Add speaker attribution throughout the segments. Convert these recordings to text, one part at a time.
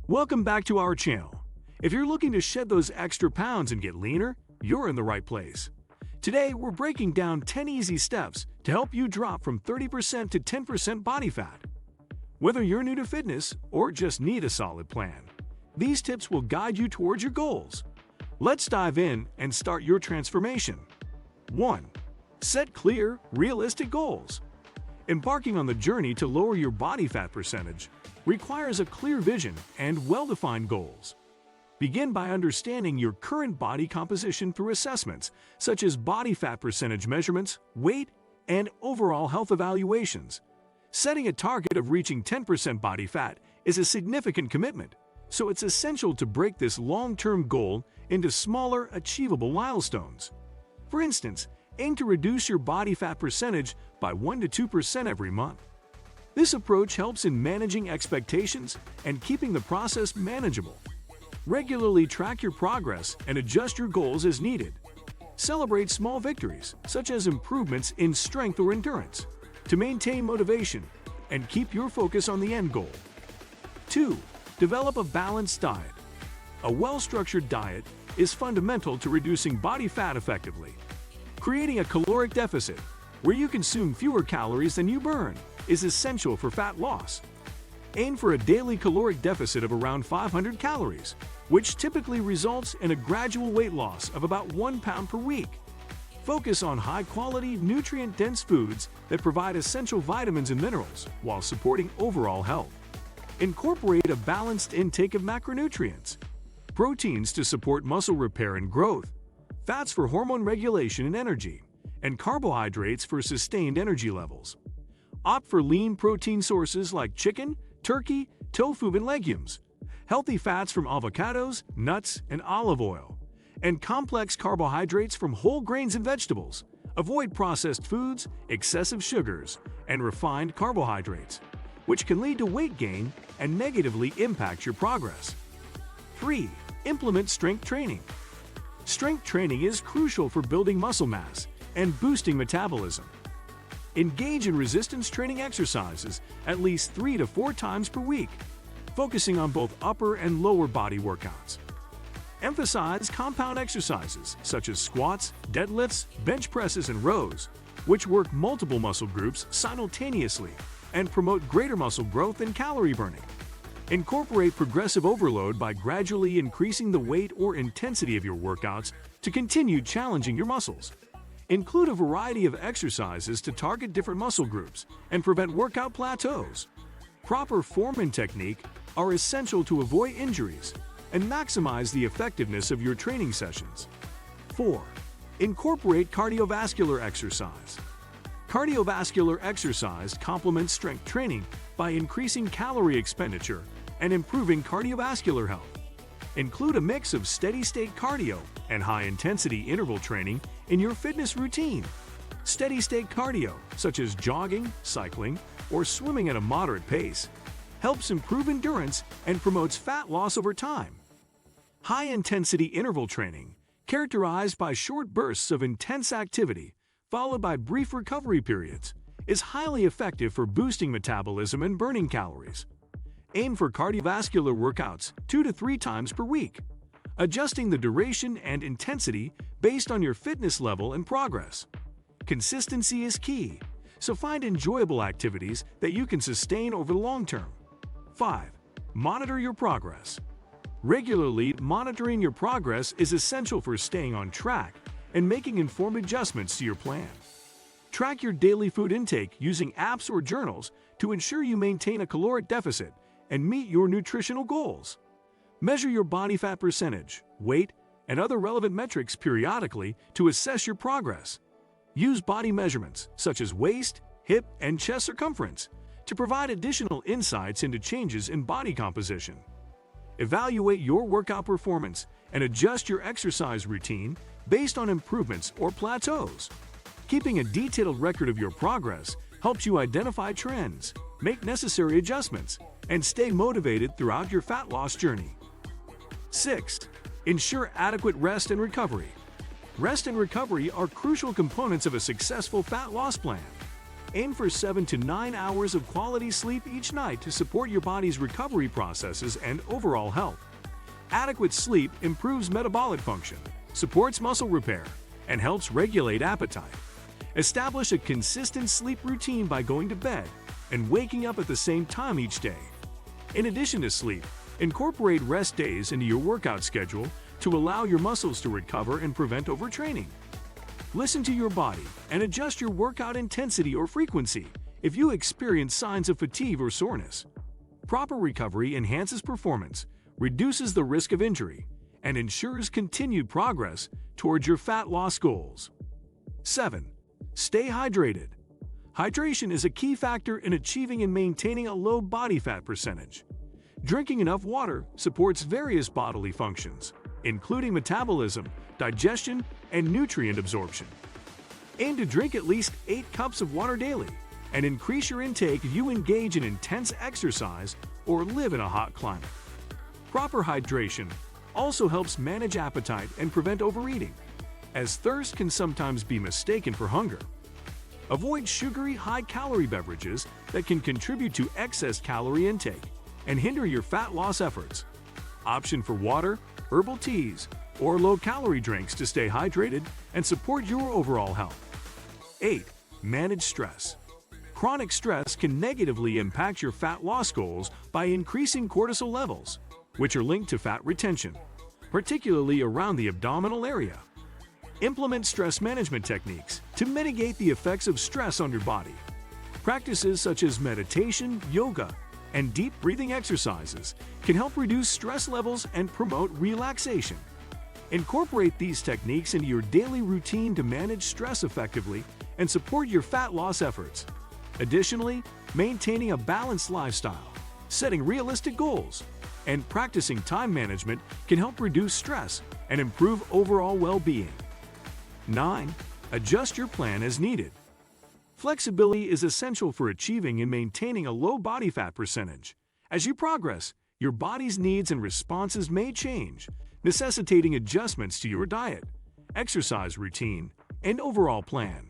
Speaker 1: Welcome back to our channel. If you're looking to shed those extra pounds and get leaner, you're in the right place. Today, we're breaking down 10 easy steps to help you drop from 30% to 10% body fat. Whether you're new to fitness or just need a solid plan, these tips will guide you towards your goals. Let's dive in and start your transformation. 1. Set clear, realistic goals. Embarking on the journey to lower your body fat percentage requires a clear vision and well-defined goals. Begin by understanding your current body composition through assessments such as body fat percentage measurements, weight, and overall health evaluations. Setting a target of reaching 10% body fat is a significant commitment, so it's essential to break this long-term goal into smaller, achievable milestones. For instance, aim to reduce your body fat percentage by 1 to 2% every month. This approach helps in managing expectations and keeping the process manageable. Regularly track your progress and adjust your goals as needed. Celebrate small victories, such as improvements in strength or endurance, to maintain motivation and keep your focus on the end goal. 2. Develop a balanced diet. A well-structured diet is fundamental to reducing body fat effectively. Creating a caloric deficit, where you consume fewer calories than you burn, is essential for fat loss. Aim for a daily caloric deficit of around 500 calories, which typically results in a gradual weight loss of about 1 pound per week. Focus on high-quality, nutrient-dense foods that provide essential vitamins and minerals while supporting overall health. Incorporate a balanced intake of macronutrients, proteins to support muscle repair and growth, fats for hormone regulation and energy, and carbohydrates for sustained energy levels. Opt for lean protein sources like chicken, turkey, tofu, and legumes, healthy fats from avocados, nuts, and olive oil, and complex carbohydrates from whole grains and vegetables. Avoid processed foods, excessive sugars, and refined carbohydrates, which can lead to weight gain and negatively impact your progress. 3. Implement strength training. Strength training is crucial for building muscle mass and boosting metabolism. Engage in resistance training exercises at least 3 to 4 times per week, focusing on both upper and lower body workouts. Emphasize compound exercises such as squats, deadlifts, bench presses, and rows, which work multiple muscle groups simultaneously and promote greater muscle growth and calorie burning. Incorporate progressive overload by gradually increasing the weight or intensity of your workouts to continue challenging your muscles. Include a variety of exercises to target different muscle groups and prevent workout plateaus. Proper form and technique are essential to avoid injuries and maximize the effectiveness of your training sessions. 4. Incorporate cardiovascular exercise. Cardiovascular exercise complements strength training by increasing calorie expenditure and improving cardiovascular health. Include a mix of steady-state cardio and high-intensity interval training in your fitness routine. Steady-state cardio, such as jogging, cycling, or swimming at a moderate pace, helps improve endurance and promotes fat loss over time. High-intensity interval training, characterized by short bursts of intense activity followed by brief recovery periods, is highly effective for boosting metabolism and burning calories. Aim for cardiovascular workouts 2 to 3 times per week, adjusting the duration and intensity based on your fitness level and progress. Consistency is key, so find enjoyable activities that you can sustain over the long term. 5. Monitor your progress. Regularly monitoring your progress is essential for staying on track and making informed adjustments to your plan. Track your daily food intake using apps or journals to ensure you maintain a caloric deficit and meet your nutritional goals. Measure your body fat percentage, weight, and other relevant metrics periodically to assess your progress. Use body measurements such as waist, hip, and chest circumference to provide additional insights into changes in body composition. Evaluate your workout performance and adjust your exercise routine based on improvements or plateaus. Keeping a detailed record of your progress helps you identify trends, make necessary adjustments, and stay motivated throughout your fat loss journey. 6. Ensure adequate rest and recovery. Rest and recovery are crucial components of a successful fat loss plan. Aim for 7 to 9 hours of quality sleep each night to support your body's recovery processes and overall health. Adequate sleep improves metabolic function, supports muscle repair, and helps regulate appetite. Establish a consistent sleep routine by going to bed and waking up at the same time each day. In addition to sleep, incorporate rest days into your workout schedule to allow your muscles to recover and prevent overtraining. Listen to your body and adjust your workout intensity or frequency if you experience signs of fatigue or soreness. Proper recovery enhances performance, reduces the risk of injury, and ensures continued progress towards your fat loss goals. 7. Stay hydrated. Hydration is a key factor in achieving and maintaining a low body fat percentage. Drinking enough water supports various bodily functions, including metabolism, digestion, and nutrient absorption. Aim to drink at least 8 cups of water daily and increase your intake if you engage in intense exercise or live in a hot climate. Proper hydration also helps manage appetite and prevent overeating, as thirst can sometimes be mistaken for hunger. Avoid sugary, high-calorie beverages that can contribute to excess calorie intake and hinder your fat loss efforts. Option for water, herbal teas, or low-calorie drinks to stay hydrated and support your overall health. 8. Manage stress. Chronic stress can negatively impact your fat loss goals by increasing cortisol levels, which are linked to fat retention, particularly around the abdominal area. Implement stress management techniques to mitigate the effects of stress on your body. Practices such as meditation, yoga, and deep breathing exercises can help reduce stress levels and promote relaxation. Incorporate these techniques into your daily routine to manage stress effectively and support your fat loss efforts. Additionally, maintaining a balanced lifestyle, setting realistic goals, and practicing time management can help reduce stress and improve overall well-being. 9. Adjust your plan as needed. Flexibility is essential for achieving and maintaining a low body fat percentage. As you progress, your body's needs and responses may change, necessitating adjustments to your diet, exercise routine, and overall plan.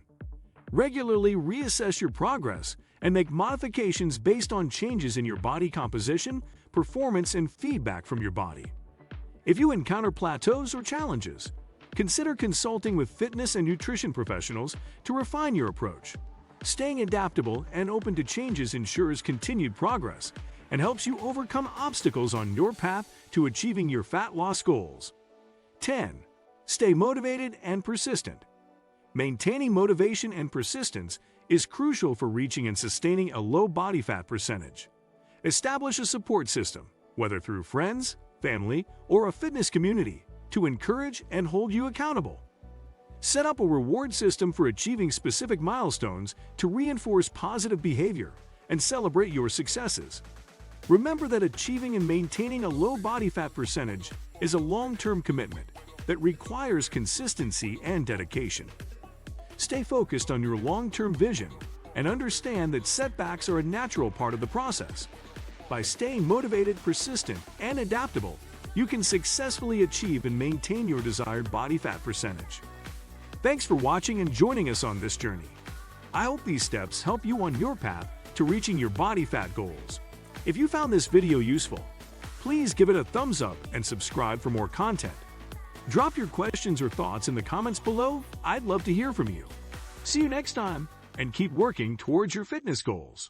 Speaker 1: Regularly reassess your progress and make modifications based on changes in your body composition, performance, and feedback from your body. If you encounter plateaus or challenges, consider consulting with fitness and nutrition professionals to refine your approach. Staying adaptable and open to changes ensures continued progress and helps you overcome obstacles on your path to achieving your fat loss goals. 10. Stay motivated and persistent. Maintaining motivation and persistence is crucial for reaching and sustaining a low body fat percentage. Establish a support system, whether through friends, family, or a fitness community, to encourage and hold you accountable. Set up a reward system for achieving specific milestones to reinforce positive behavior and celebrate your successes. Remember that achieving and maintaining a low body fat percentage is a long-term commitment that requires consistency and dedication. Stay focused on your long-term vision and understand that setbacks are a natural part of the process. By staying motivated, persistent, and adaptable, you can successfully achieve and maintain your desired body fat percentage. Thanks for watching and joining us on this journey. I hope these steps help you on your path to reaching your body fat goals. If you found this video useful, please give it a thumbs up and subscribe for more content. Drop your questions or thoughts in the comments below. I'd love to hear from you. See you next time, and keep working towards your fitness goals.